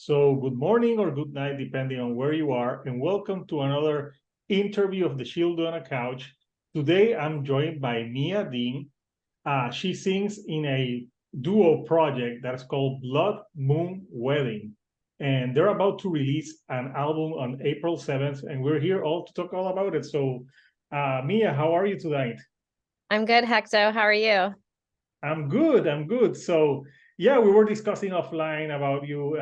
So, good morning or good night, depending on where you are, and welcome to another interview of the Shield on a Couch. Today, I'm joined by Mia Dean. She sings in a duo project that's called Blood Moon Wedding, and they're about to release an album on April 7th, and we're here all to talk all about it. So, Mia, how are you tonight? I'm good, Hecto. How are you? I'm good. I'm good. So, yeah, we were discussing offline about you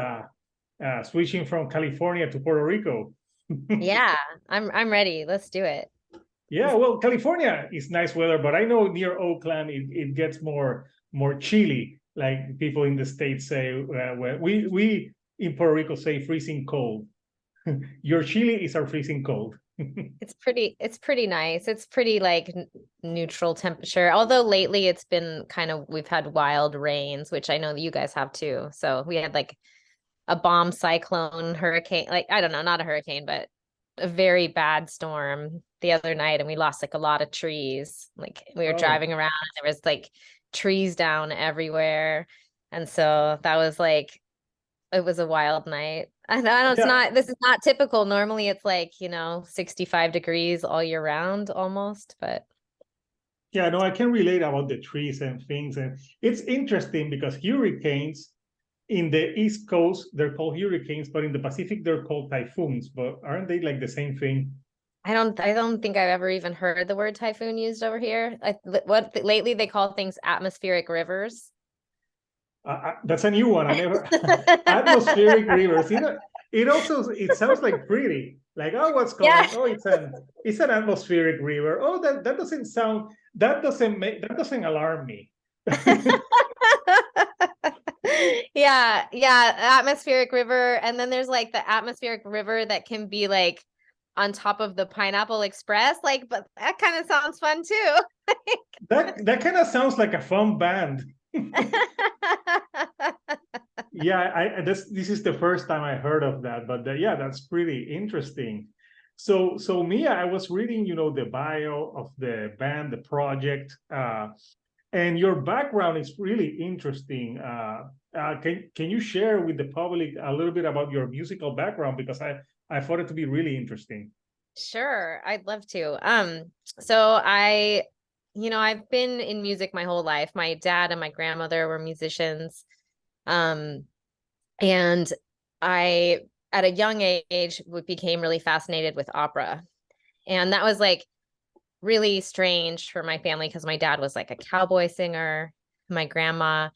switching from California to Puerto Rico. Yeah, I'm ready. Let's do it. Yeah, well, California is nice weather, but I know near Oakland it gets more chilly. Like people in the States say, when we in Puerto Rico say freezing cold. Your chili is our freezing cold. It's pretty nice. It's pretty like neutral temperature. Although lately it's been we've had wild rains, which I know that you guys have too. So we had like a bomb cyclone hurricane, like I don't know, not a hurricane, but a very bad storm the other night, and we lost like a lot of trees. Like we were Oh, driving around, and there was like trees down everywhere. And so that was like it was a wild night. I know yeah. this is not typical. Normally it's like, 65 degrees all year round almost, but Yeah, no, I can relate about the trees and things. And it's interesting because hurricanes in the East Coast, they're called hurricanes, but in the Pacific, they're called typhoons. But aren't they like the same thing? I don't think I've ever even heard the word typhoon used over here. What lately they call things atmospheric rivers. That's a new one. I never atmospheric rivers. It sounds like pretty. Like, oh, what's Yeah. coming? Oh, it's an atmospheric river. Oh, that doesn't sound that doesn't alarm me. Yeah, atmospheric river. And then there's like the atmospheric river that can be like on top of the Pineapple Express. Like, but that kind of sounds fun too. That kind of sounds like a fun band. Yeah, I this is the first time I heard of that, but yeah, that's pretty interesting. So Mia, I was reading, the bio of the band, the project, and your background is really interesting. Can you share with the public a little bit about your musical background because I thought it to be really interesting. Sure, I'd love to. So I've been in music my whole life. My dad and my grandmother were musicians. Um, and I, at a young age, became really fascinated with opera. And that was like really strange for my family because my dad was like a cowboy singer. My grandma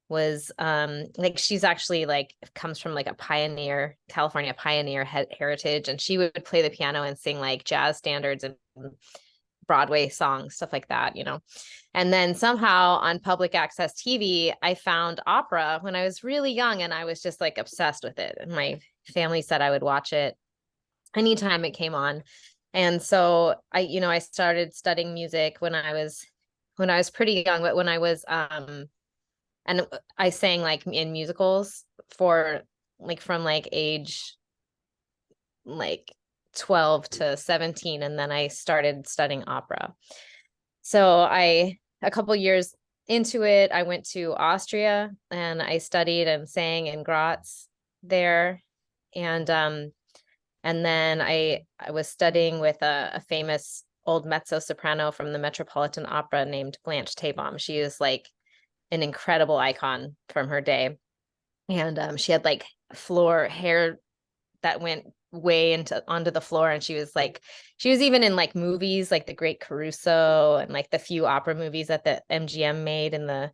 was like she's actually like comes from like a pioneer California pioneer heritage, and she would play the piano and sing like jazz standards and Broadway songs, stuff like that. And then somehow on public access TV, I found opera when I was really young, and I was just like obsessed with it. And my family said I would watch it anytime it came on. And so I started studying music when I was pretty young, but when I was and I sang like in musicals for like from like age like 12 to 17, and then I started studying opera. So a couple years into it, I went to Austria and I studied and sang in Graz there. And then I was studying with a famous old mezzo soprano from the Metropolitan Opera named Blanche Tabom. She is like an incredible icon from her day. And she had like floor hair that went way into onto the floor, and she was even in like movies like The Great Caruso and like the few opera movies that the MGM made in the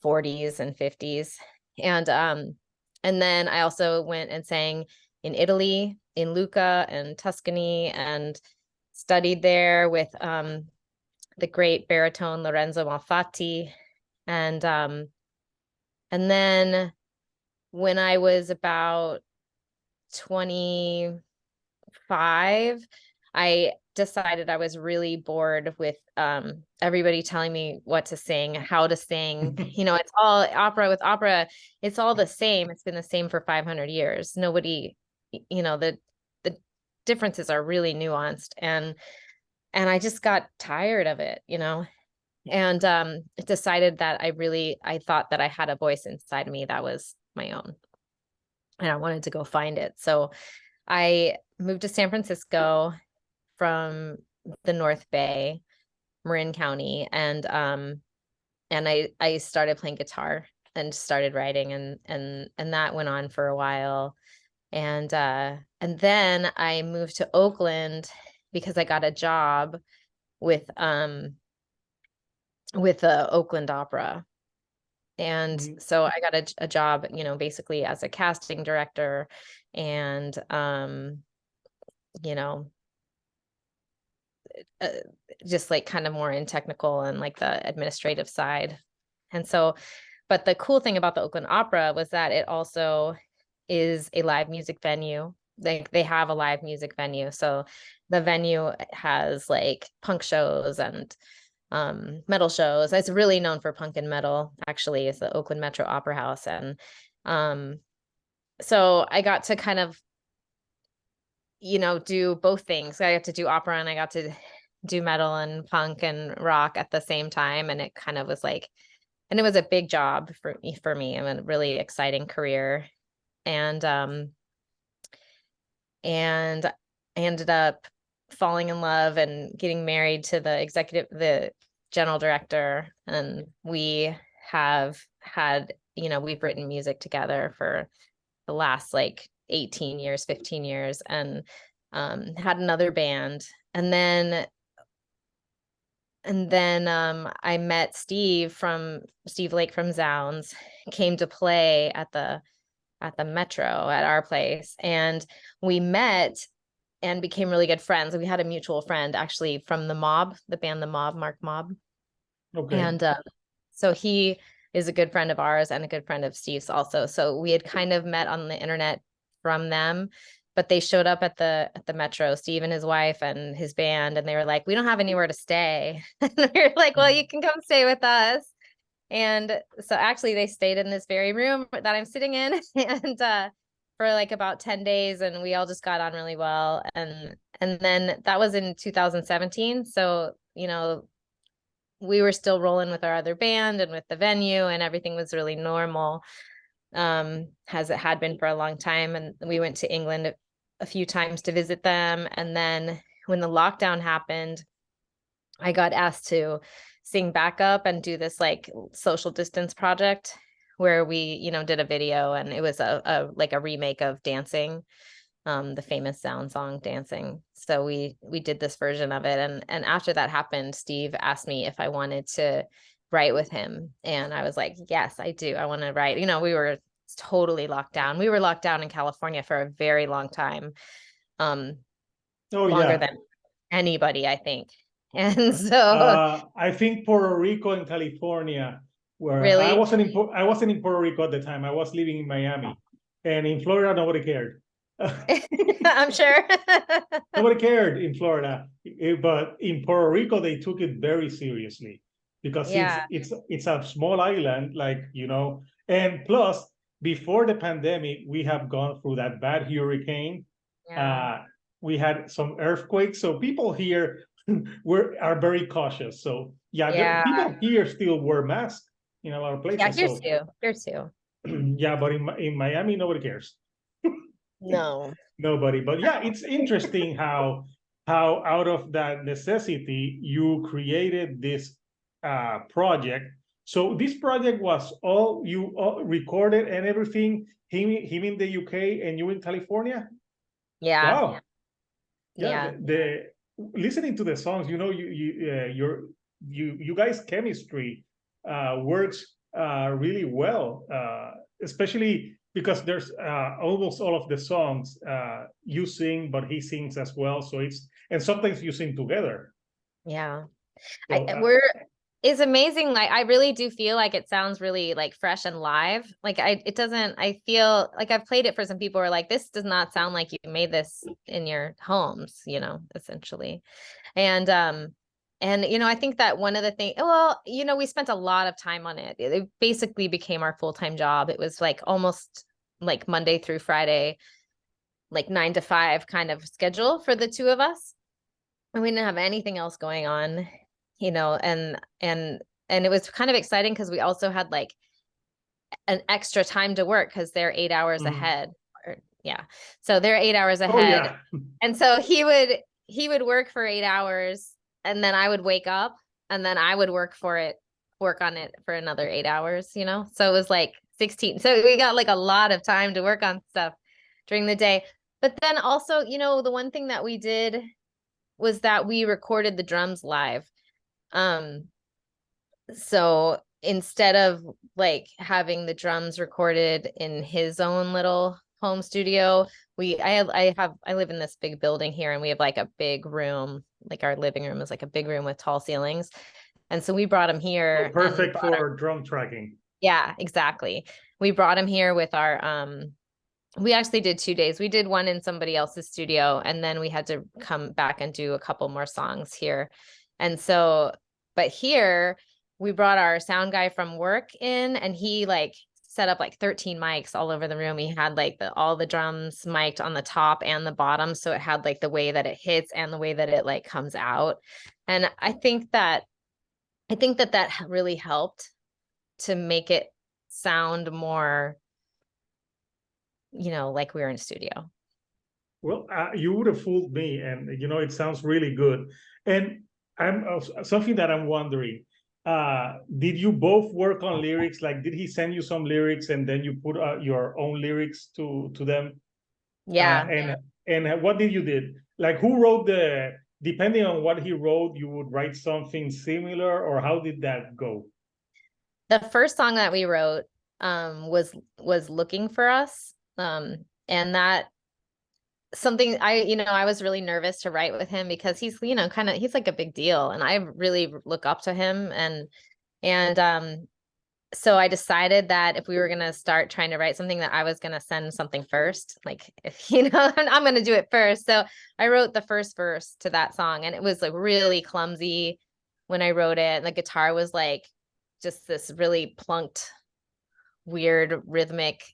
40s and 50s. And then I also went and sang in Italy, in Lucca and Tuscany, and studied there with the great baritone Lorenzo Malfatti. And um and then when I was about 25, I decided I was really bored with everybody telling me what to sing, how to sing. It's all opera with opera. It's all the same. It's been the same for 500 years. Nobody, the differences are really nuanced, and I just got tired of it. And decided that I thought that I had a voice inside me that was my own. and I wanted to go find it. So I moved to San Francisco from the North Bay, Marin County, and I started playing guitar and started writing, and that went on for a while. And then I moved to Oakland because I got a job with the Oakland Opera. And so I got a job, you know, basically as a casting director, and you know, just like kind of more in technical and like the administrative side. And so, but the cool thing about the Oakland Opera was that it also is a live music venue. Like they have a live music venue. So the venue has like punk shows and metal shows. It's really known for punk and metal, actually. It's the Oakland Metro Opera House. And so I got to kind of, you know, do both things. I got to do opera and I got to do metal and punk and rock at the same time. And it kind of was like, and it was a big job for me, and a really exciting career. And I ended up falling in love and getting married to the general director. And we have had, you know, we've written music together for the last like 18 years, 15 years, and had another band. And then I met Steve Lake from Zounds, came to play at the Metro at our place, and we met and became really good friends. We had a mutual friend actually from the Mob, the band The Mob, Mark Mob. Okay. And so he is a good friend of ours and a good friend of Steve's also. So we had kind of met on the internet from them, but they showed up at the Metro, Steve and his wife and his band, and they were like, "We don't have anywhere to stay." And we were like, "Well, you can come stay with us." And so actually they stayed in this very room that I'm sitting in, and for like about 10 days, and we all just got on really well. And then that was in 2017. So, you know, we were still rolling with our other band and with the venue, and everything was really normal, as it had been for a long time. And we went to England a few times to visit them. And then when the lockdown happened, I got asked to sing backup and do this like social distance project where we, you know, did a video, and it was a like a remake of Dancing, the famous Sound song Dancing. So we did this version of it. And after that happened, Steve asked me if I wanted to write with him. And I was like, yes, I do. I want to write. You know, we were totally locked down. We were locked down in California for a very long time. Longer than anybody, I think. And so I think Puerto Rico and California, where really, I wasn't in Puerto Rico at the time. I was living in Miami, and in Florida nobody cared. I'm sure. Nobody cared in Florida, but in Puerto Rico they took it very seriously because it's a small island, like, you know, and plus before the pandemic we have gone through that bad hurricane. We had some earthquakes, so people here are very cautious. So people here still wear masks in a lot of places. Here too. Yeah, but in Miami nobody cares. No. Nobody. But yeah, it's interesting how out of that necessity you created this project. So this project was all you recorded and everything, him in the UK and you in California? Yeah. Wow. Yeah. The listening to the songs, you know, you guys' chemistry works really well, especially because there's almost all of the songs you sing, but he sings as well. So and sometimes you sing together. Yeah. So, it's amazing. Like, I really do feel like it sounds really like fresh and live. Like I feel like I've played it for some people who are like, this does not sound like you made this in your homes, you know, essentially. And, you know, I think that one of the things, well, you know, we spent a lot of time on it. It basically became our full-time job. It was like almost like Monday through Friday, like 9 to 5 kind of schedule for the two of us. And we didn't have anything else going on, you know, and it was kind of exciting because we also had like an extra time to work because they're 8 hours ahead Yeah. So they're 8 hours Oh ahead. yeah. And so he would work for 8 hours, and then I would wake up, and then I would work on it for another 8 hours, you know? So it was like 16. So we got like a lot of time to work on stuff during the day. But then also, you know, the one thing that we did was that we recorded the drums live. So instead of like having the drums recorded in his own little home studio, I live in this big building here, and we have like a big room, like our living room is like a big room with tall ceilings. And so we brought him here. Perfect for drum tracking. Yeah, exactly. We brought him here with we actually did 2 days. We did one in somebody else's studio, and then we had to come back and do a couple more songs here. And so, but here we brought our sound guy from work in, and he like set up like 13 mics all over the room. He had like all the drums mic'd on the top and the bottom. So it had like the way that it hits and the way that it like comes out. And I think that that really helped to make it sound more, you know, like we were in a studio. Well, you would have fooled me, and you know it sounds really good. And I'm something that I'm wondering. Did you both work on lyrics? Like, did he send you some lyrics and then you put your own lyrics to them? Yeah. And what did you did? Like, who wrote the? Depending on what he wrote, you would write something similar, or how did that go? The first song that we wrote was Looking for Us. And that something I was really nervous to write with him because he's, you know, he's like a big deal, and I really look up to him. And so I decided that if we were going to start trying to write something, that I was going to send something first. Like, if, you know, I'm going to do it first. So I wrote the first verse to that song, and it was like really clumsy when I wrote it. And the guitar was like just this really plunked, weird, rhythmic,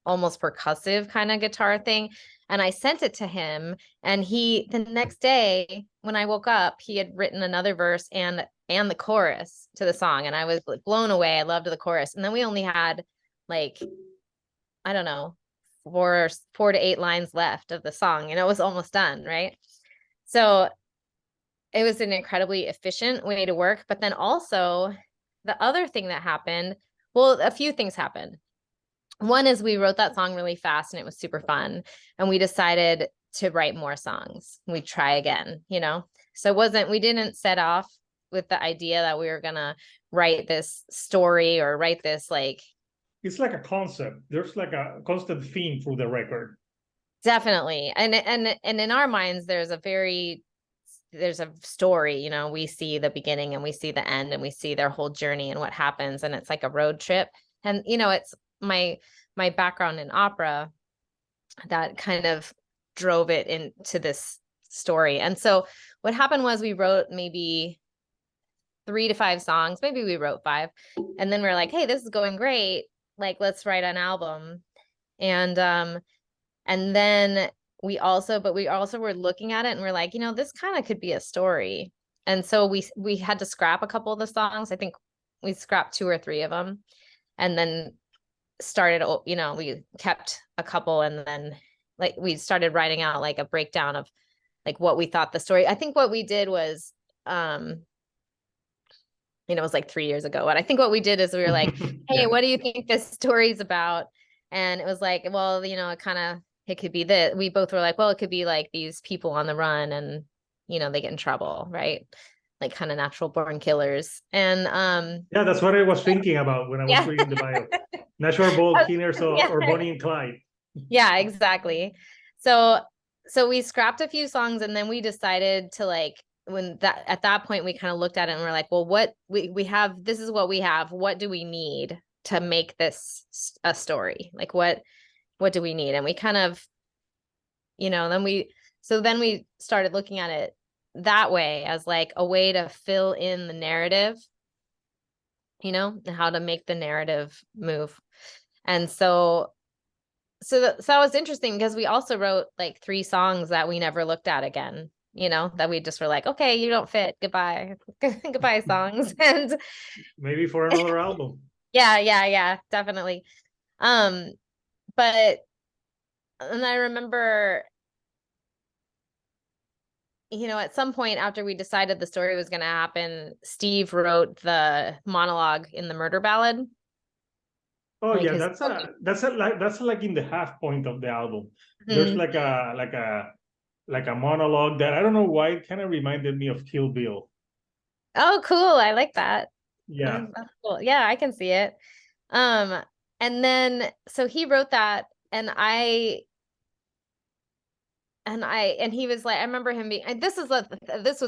almost percussive kind of guitar thing. And I sent it to him, and the next day when I woke up, he had written another verse and the chorus to the song. And I was like blown away. I loved the chorus. And then we only had like, I don't know, 4 to 8 lines left of the song, and it was almost done. Right. So it was an incredibly efficient way to work. But then also the other thing that happened, well, a few things happened. One is we wrote that song really fast, and it was super fun. And we decided to write more songs. We try again, you know? So we didn't set off with the idea that we were going to write this story or write this like. It's like a concept. There's like a constant theme through the record. Definitely. And in our minds, there's a story, you know, we see the beginning and we see the end, and we see their whole journey and what happens. And it's like a road trip. And, you know, it's my background in opera that kind of drove it into this story. And so what happened was we wrote maybe 3 to 5 songs. Maybe we wrote 5. And then we're like, hey, this is going great. Like, let's write an album. And then we also were looking at it, and we're like, you know, this kind of could be a story. And so we had to scrap a couple of the songs. I think we scrapped 2 or 3 of them, and then started, you know, we kept a couple, and then like we started writing out like a breakdown of like what we thought the story. I think what we did was, you know, it was like 3 years ago. And I think what we did is we were like, hey, Yeah. what do you think this story's about? And it was like, well, you know, it could be that we both were like, well, it could be like these people on the run, and, you know, they get in trouble, right? Like kind of natural born killers. And yeah, that's what I was thinking about when I was reading the bio. Natural born killers or Bonnie and Clyde. Yeah, exactly. So we scrapped a few songs, and then we decided to like, at that point we kind of looked at it and we're like, well, what we have, this is what we have. What do we need to make this a story? Like, what do we need? And we kind of, you know, then we started looking at it that way, as like a way to fill in the narrative, you know, and how to make the narrative move. And so that was interesting, because we also wrote like 3 songs that we never looked at again, you know, that we just were like, okay, you don't fit, goodbye. Goodbye songs. And maybe for another album. Yeah, definitely. But I remember, at some point after we decided the story was going to happen, Steve wrote the monologue in the murder ballad. Oh Like yeah, his. that's like in the half point of the album. There's Mhm. like a monologue that I don't know why it kind of reminded me of Kill Bill. Oh, cool. I like that. Yeah. That's cool. Yeah, I can see it. Um, and then so he wrote that, and he was like, I remember him being, and this was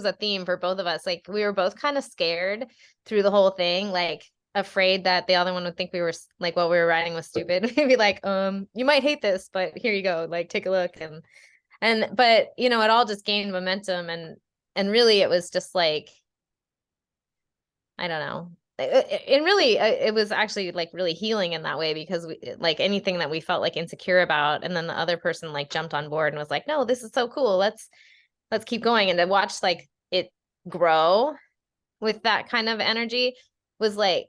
a theme for both of us. Like we were both kind of scared through the whole thing, like afraid that the other one would think we were like what we were writing was stupid. We'd be like, you might hate this, but here you go, like take a look. But it all just gained momentum, and really it was just like, I don't know. It really, it was actually like really healing in that way, because we, like anything that we felt like insecure about, and then the other person like jumped on board and was like, no, this is so cool. Let's keep going. And to watch like it grow with that kind of energy was like,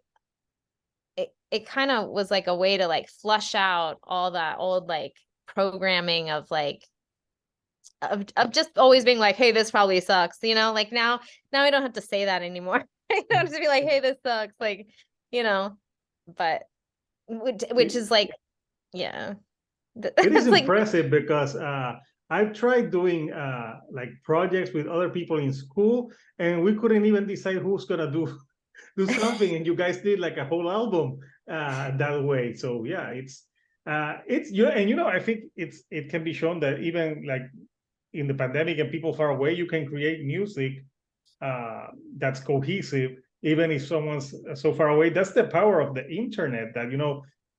it kind of was like a way to like flush out all that old like programming of like, of just always being like, hey, this probably sucks, like now I don't have to say that anymore. I don't have to be like, hey, this sucks, like, but which is like, yeah. It is It's like, impressive because I've tried doing like projects with other people in school, and we couldn't even decide who's gonna do something, and you guys did like a whole album that way. So yeah, it's and I think it can be shown that even like in the pandemic and people far away, you can create music that's cohesive, even if someone's so far away. That's the power of the internet. That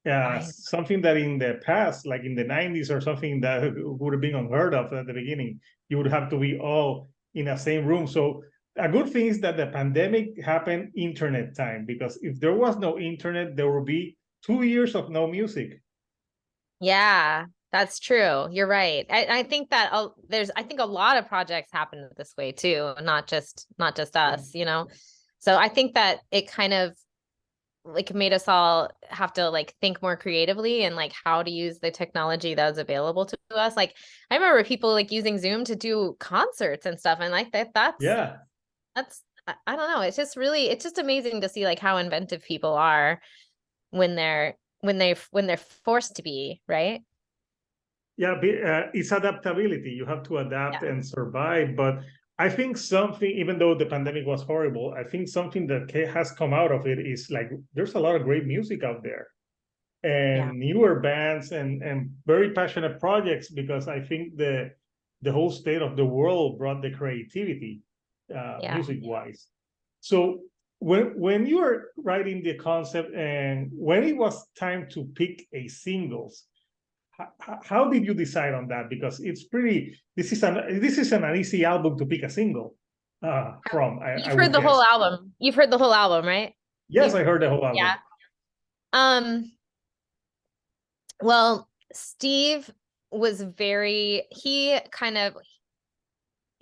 I something that in the past, like in the 90s or something, that would have been unheard of at the beginning. You would have to be all in the same room. So a good thing is that the pandemic happened internet time, because if there was no internet, there would be 2 years of no music. Yeah, that's true. You're right. I think that I think a lot of projects happen this way too, not just us, So I think that it kind of like made us all have to like think more creatively and like how to use the technology that was available to us. Like I remember people like using Zoom to do concerts and stuff, and like Yeah. that's I don't know. It's just amazing to see like how inventive people are when they're forced to be, right? Yeah, it's adaptability. You have to adapt and survive. But I think something, even though the pandemic was horrible, I think something that has come out of it is like there's a lot of great music out there, Yeah. and newer bands, and very passionate projects, because I think the whole state of the world brought the creativity, Yeah. music wise. So when you were writing the concept and when it was time to pick a singles, how did you decide on that? Because it's pretty. This is an easy album to pick a single from. I You've heard would the whole guess. album. You've heard the whole album, right? Yes, I heard the whole Yeah. album. Um, well, Steve was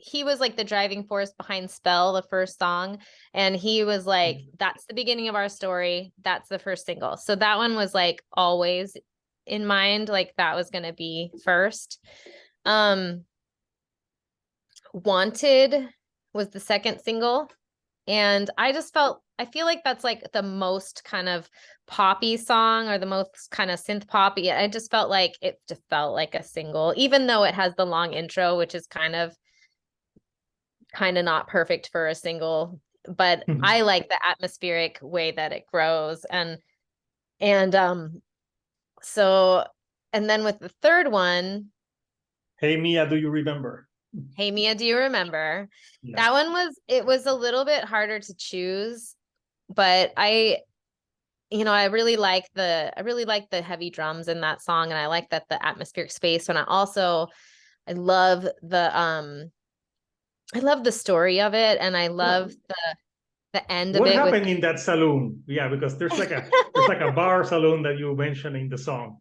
he was like the driving force behind Spell, the first song. And he was like, that's the beginning of our story. That's the first single. So that one was like always in mind, like that was going to be first. Um, Wanted was the second single. And I feel like that's like the most kind of poppy song, or the most kind of synth poppy. I just felt like it just felt like a single, even though it has the long intro, which is kind of not perfect for a single. But I like the atmospheric way that it grows. And so, and then with the third one, Hey Mia, do you remember? Hey Mia, do you remember? Yeah. That one it was a little bit harder to choose, but I really like the heavy drums in that song, and I like that the atmospheric space. And I love the story of it, and I love the end of What it with happened in that saloon? Yeah, because there's like a bar saloon that you mentioned in the song.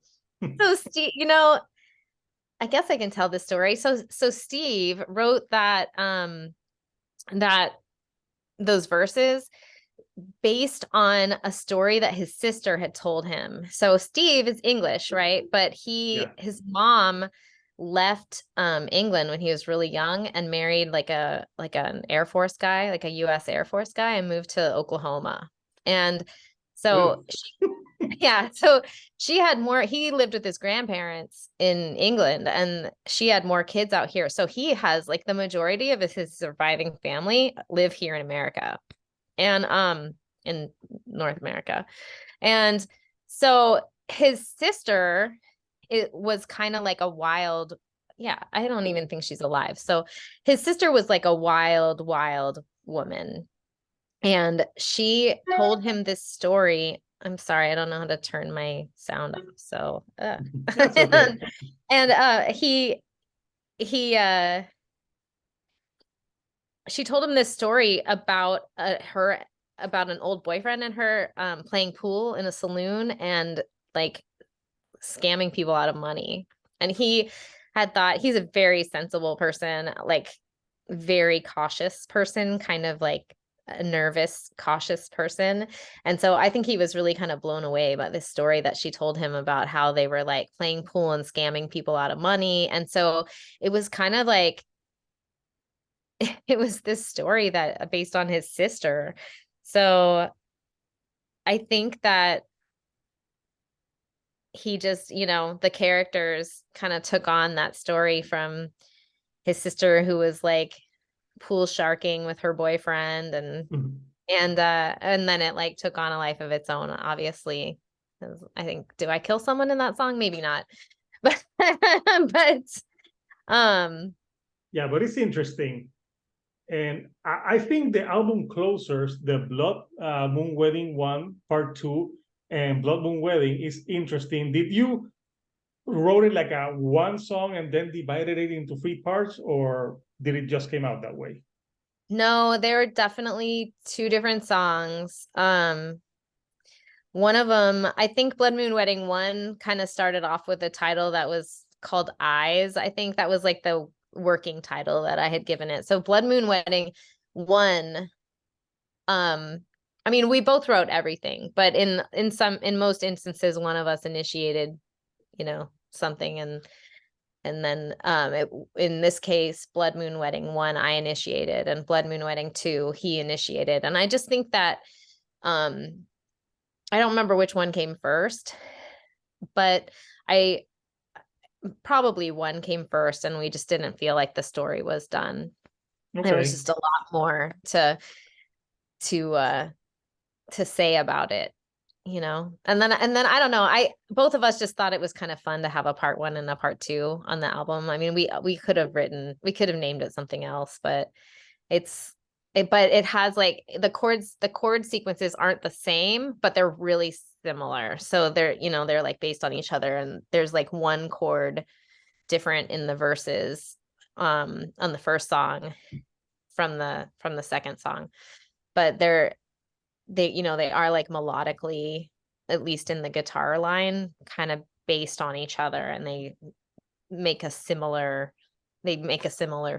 so Steve, I guess I can tell the story. So Steve wrote that those verses based on a story that his sister had told him. So Steve is English, right? But his mom left England when he was really young and married like an Air Force guy, like a US Air Force guy, and moved to Oklahoma. And so so she had more, he lived with his grandparents in England and she had more kids out here. So he has like the majority of his surviving family live here in America and in North America. And so his sister, it was kind of like a wild, I don't even think she's alive. So his sister was like a wild woman. And she told him this story. I'm sorry, I don't know how to turn my sound off. So That's okay. and she told him this story about about an old boyfriend and her playing pool in a saloon and like scamming people out of money. And he had thought, he's a very sensible person, like very cautious person, kind of like a nervous, cautious person. And so I think he was really kind of blown away by this story that she told him about how they were like playing pool and scamming people out of money. And so it was kind of like, it was this story that based on his sister. So I think that he just, the characters kind of took on that story from his sister who was like pool sharking with her boyfriend and and then it like took on a life of its own, obviously. I think, do I kill someone in that song? Maybe not. But but it's interesting. And I think the album closers, the Blood Moon Wedding 1, Part 2, and Blood Moon Wedding is interesting. Did you wrote it like a one song and then divided it into 3 parts, or did it just came out that way? No, there are definitely 2 different songs. One of them, I think Blood Moon Wedding 1 kind of started off with a title that was called Eyes. I think that was like the working title that I had given it. So Blood Moon Wedding 1, I mean, we both wrote everything, but in most instances, one of us initiated, something, and then in this case, Blood Moon Wedding 1, I initiated, and Blood Moon Wedding 2, he initiated. And I just think that I don't remember which one came first, but probably 1 came first, and we just didn't feel like the story was done. Okay. There was just a lot more to say about it, and then I don't know, both of us just thought it was kind of fun to have a part 1 and a part 2 on the album. I mean, we could have named it something else, but it has like the chord sequences aren't the same, but they're really similar. So they're like based on each other, and there's like 1 chord different in the verses on the first song from the second song, but they are like melodically, at least in the guitar line, kind of based on each other, and they make a similar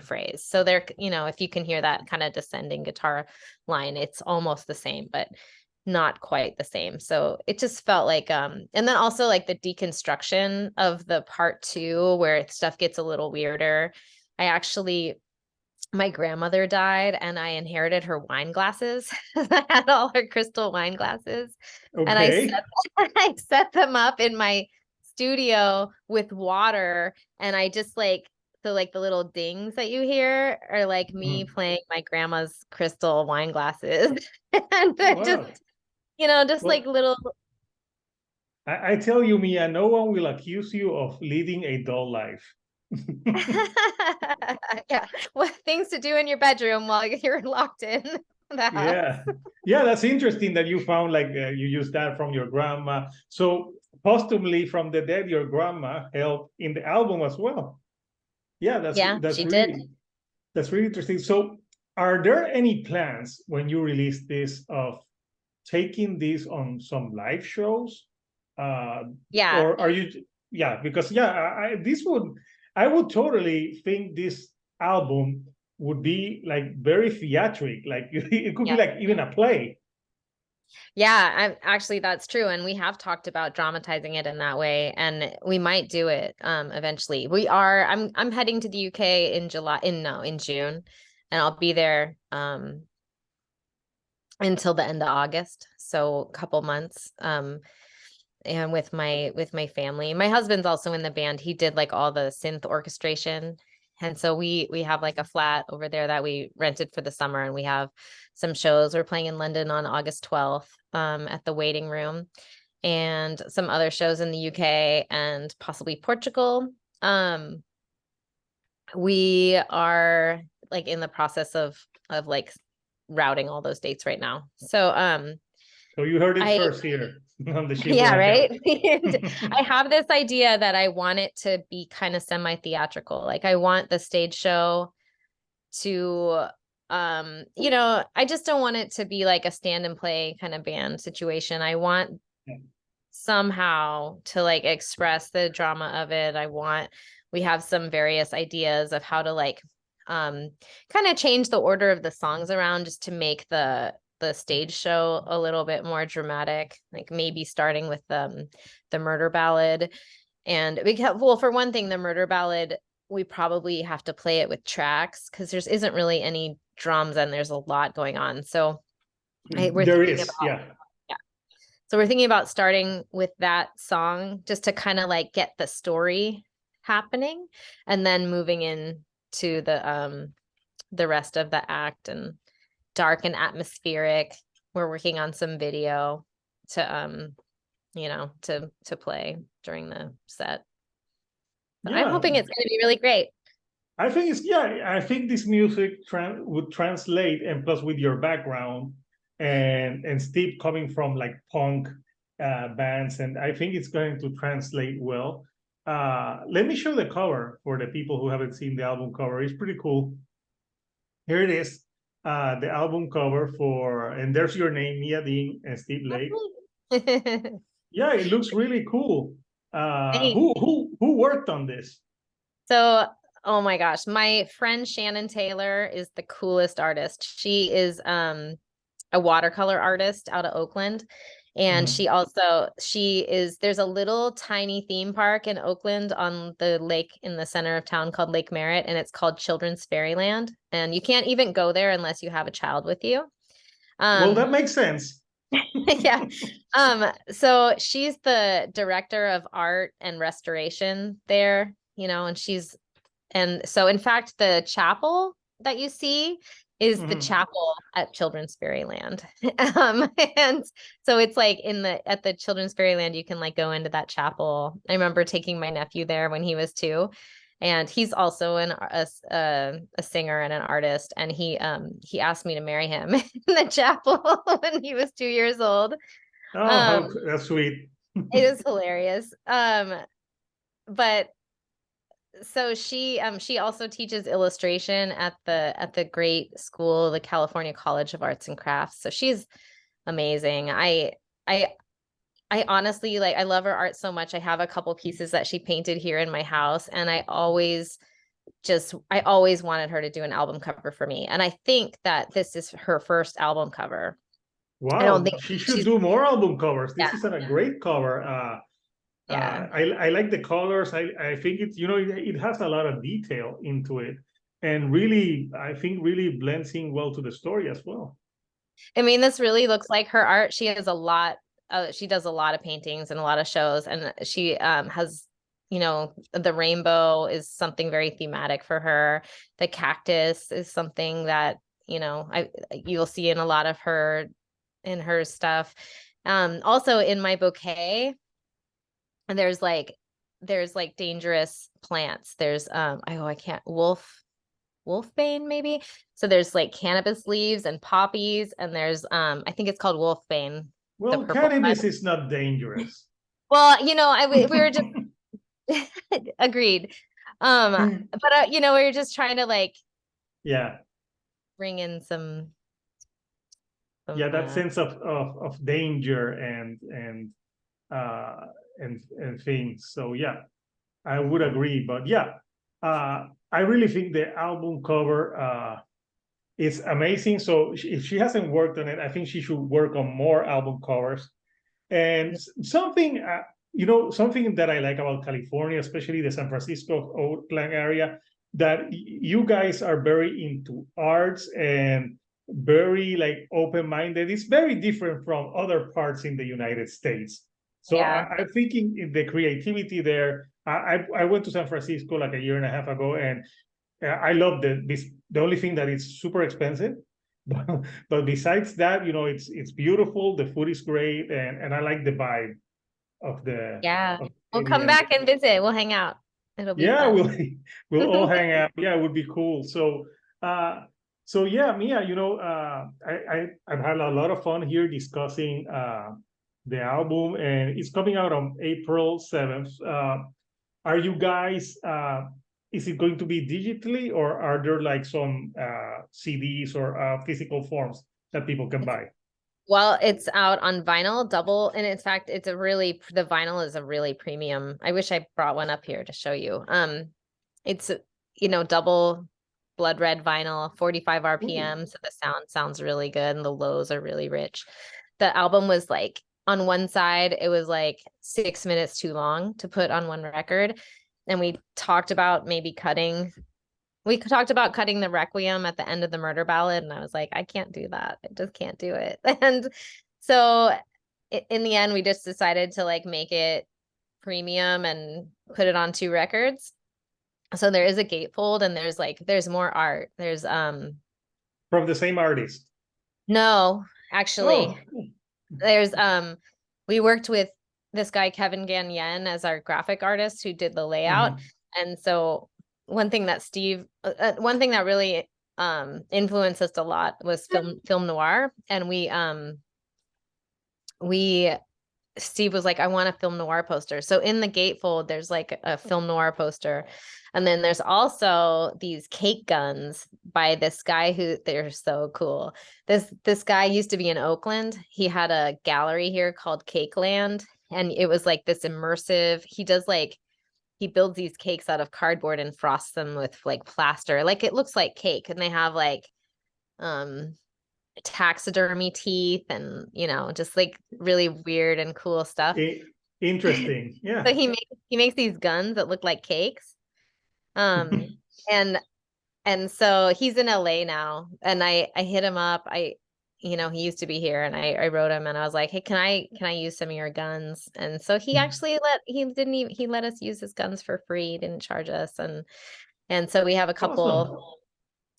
phrase. So they're, if you can hear that kind of descending guitar line, it's almost the same, but not quite the same. So it just felt like, and then also like the deconstruction of the part 2 where stuff gets a little weirder. My grandmother died and I inherited her wine glasses. I had all her crystal wine glasses. Okay. And I set them up in my studio with water. And I just like the little dings that you hear are like me playing my grandma's crystal wine glasses. And Wow. just like little. I tell you, Mia, no one will accuse you of leading a dull life. Yeah, well, things to do in your bedroom while you're locked in the house. Yeah, that's interesting that you found like you used that from your grandma. So posthumously from the dead, your grandma helped in the album as well. That's she really did. That's really interesting. So are there any plans when you release this of taking this on some live shows? Or are you? Because I would totally think this album would be like very theatric, like it could be like even a play. Yeah, actually that's true. And we have talked about dramatizing it in that way. And we might do it eventually. I'm heading to the UK in June. And I'll be there until the end of August. So a couple months. And with my family. My husband's also in the band. He did like all the synth orchestration. And so we have like a flat over there that we rented for the summer, and we have some shows. We're playing in London on August 12th at the Waiting Room, and some other shows in the UK and possibly Portugal. We are like in the process of like routing all those dates right now. So you heard it I first here on the Yeah, Children right. account. And I have this idea that I want it to be kind of semi-theatrical. Like I want the stage show to I just don't want it to be like a stand and play kind of band situation. I want somehow to like express the drama of it. We have some various ideas of how to like kind of change the order of the songs around just to make the stage show a little bit more dramatic, like maybe starting with the murder ballad. And because, well, for one thing, the murder ballad, we probably have to play it with tracks because there isn't really any drums and there's a lot going on. So we're There thinking is, about, yeah. yeah. So we're thinking about starting with that song just to kind of like get the story happening, and then moving in to the rest of the act, and dark and atmospheric. We're working on some video to to play during the set. So I'm Yeah, hoping it's going to be really great. I think I think this music would translate, and plus with your background and Steve coming from like punk bands, and I think it's going to translate well. Let me show the cover for the people who haven't seen the album cover. It's pretty cool. Here it is, the album cover and there's your name, Mia Dean and Steve Lake. Yeah, it looks really cool. Who worked on this? So, oh my gosh, my friend Shannon Taylor is the coolest artist. She is a watercolor artist out of Oakland. And there's a little tiny theme park in Oakland on the lake in the center of town called Lake Merritt, and it's called Children's Fairyland. And you can't even go there unless you have a child with you. Well, that makes sense. Yeah. So she's the director of art and restoration there, and so in fact, the chapel that you see is the chapel at Children's Fairyland. And so it's like at the Children's Fairyland, you can like go into that chapel. I remember taking my nephew there when he was 2. And he's also a singer and an artist, and he asked me to marry him in the chapel when he was 2 years old. Oh, that's sweet. It is hilarious. But so she also teaches illustration at the great school, the California College of Arts and Crafts. So she's amazing. I honestly, like, I love her art so much. I have a couple pieces that she painted here in my house, and I always wanted her to do an album cover for me. And I think that this is her first album cover. I don't Wow, think she should do more album covers. This is a great cover. Yeah. I like the colors. I think it's, it has a lot of detail into it, and really, I think really blends in well to the story as well. I mean, this really looks like her art. She has she does a lot of paintings and a lot of shows, and she has, the rainbow is something very thematic for her. The cactus is something that, you'll see in a lot of in her stuff. Also in my bouquet, and there's like dangerous plants. There's I can't wolfbane maybe. So there's like cannabis leaves and poppies, and there's I think it's called wolfbane. Well, cannabis is not dangerous. Well, we were just agreed. But we were just trying to like bring in some that sense of danger and things. So yeah, I would agree. But yeah, I really think the album cover It's amazing. So if she hasn't worked on it, I think she should work on more album covers. And something, something that I like about California, especially the San Francisco, Oakland area, that you guys are very into arts and very like open-minded. It's very different from other parts in the United States. So Yeah. I'm thinking in the creativity there. I went to San Francisco like a year and a half ago, and I love the only thing that it's super expensive, but besides that, it's beautiful. The food is great, and I like the vibe of the Yeah. of We'll the come area. back and visit. We'll hang out. It'll be Yeah, fun. we'll all hang out. Yeah, it would be cool. So yeah, Mia, I've had a lot of fun here discussing the album, and it's coming out on April 7th. Are you guys is it going to be digitally, or are there like some CDs or physical forms that people can buy? Well, it's out on vinyl, double, and in fact, the vinyl is a really premium. I wish I brought one up here to show you. It's double blood red vinyl, 45 Ooh. RPM, so the sounds really good and the lows are really rich. The album was like on one side, it was like 6 minutes too long to put on one record, and we talked about cutting the Requiem at the end of the Murder Ballad, and I was like, I can't do that. I just can't do it. And so in the end, we just decided to like make it premium and put it on 2 records. So there is a gatefold, and there's more art. There's From the same artist? no, actually, Oh, there's we worked with this guy Kevin Gagnon as our graphic artist who did the layout. And so one thing that really influenced us a lot was film noir. And Steve was like, I want a film noir poster. So in the gatefold, there's like a film noir poster. And then there's also these cake guns by this guy they're so cool. This guy used to be in Oakland. He had a gallery here called Cake Land. And it was like this immersive, he builds these cakes out of cardboard and frosts them with like plaster. Like it looks like cake. And they have like taxidermy teeth and just like really weird and cool stuff. Interesting. Yeah. So he makes these guns that look like cakes. And so he's in LA now, and I hit him up. He used to be here, and I wrote him and I was like, hey, can I use some of your guns? And so he actually let us use his guns for free. He didn't charge us. And so we have a couple. Awesome.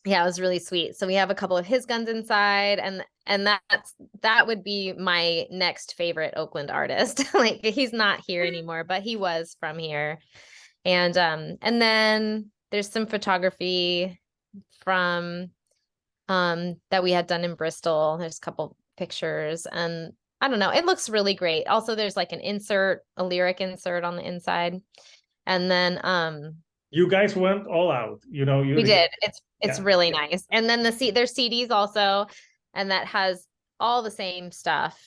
Yeah, it was really sweet. So we have a couple of his guns inside, and that would be my next favorite Oakland artist. Like he's not here anymore, but he was from here. And then there's some photography from that we had done in Bristol. There's a couple pictures, and I don't know, it looks really great. Also, there's like a lyric insert on the inside. And then you guys went all out, we did. It's really nice. And then there's CDs also, and that has all the same stuff.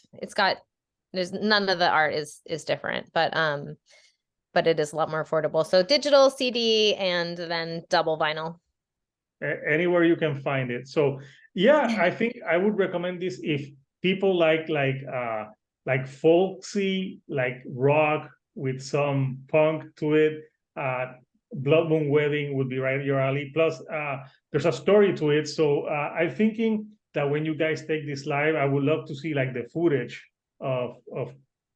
There's none of the art is different, but it is a lot more affordable. So digital CD and then double vinyl. Anywhere you can find it. So yeah, I think I would recommend this if people like folksy, like rock with some punk to it. Blood Moon Wedding would be right up your alley. Plus, there's a story to it. So I'm thinking that when you guys take this live, I would love to see like the footage of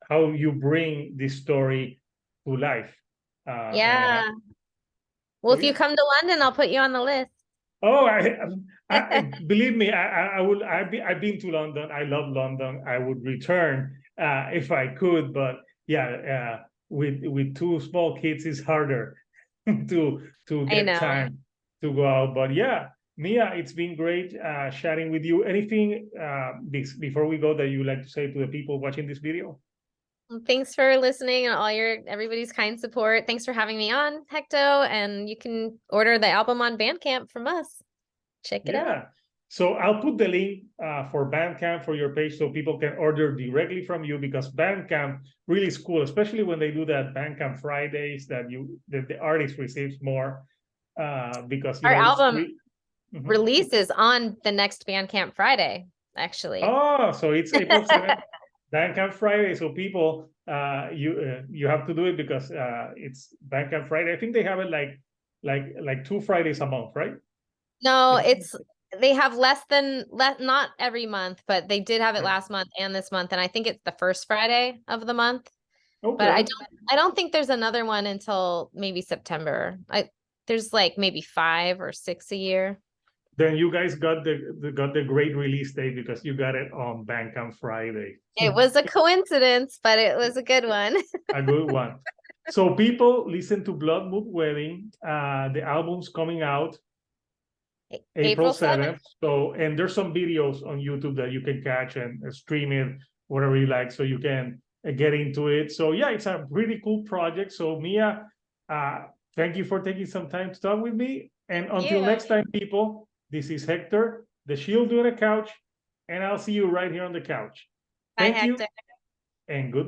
how you bring this story to life. Yeah. Well, if you come to London, I'll put you on the list. Oh, I believe me, I've been to London. I love London. I would return if I could, but yeah, with 2 small kids, it's harder to get time to go out. But yeah, Mia, it's been great chatting with you. Anything before we go that you would like to say to the people watching this video? Well, thanks for listening and everybody's kind support. Thanks for having me on, Hecto. And you can order the album on Bandcamp from us. Check it out. So I'll put the link for Bandcamp for your page so people can order directly from you, because Bandcamp really is cool, especially when they do that Bandcamp Fridays that the artist receives more because our album Mhm. release is on the next Bandcamp Friday, actually. Oh, so it's April 7th, Bandcamp Friday. So people, you have to do it because it's Bandcamp Friday. I think they have it like 2 Fridays a month, right? No, they have not every month, but they did have it last month and this month, and I think it's the first Friday of the month. But Okay. I don't think there's another one until maybe September. There's like maybe 5 or 6 a year. Then you guys got the great release date because you got it on Bandcamp Friday. It was a coincidence, but it was a good one. A good one. So people listen to Blood Mood Wedding. The album's coming out April 7th. So, and there's some videos on YouTube that you can catch and stream it, whatever you like, so you can get into it. So yeah, it's a really cool project. So Mia, thank you for taking some time to talk with me. And until next time, people, this is Hector, the Shield on the Couch, and I'll see you right here on the couch. Bye, Thank you, Hector. and good night.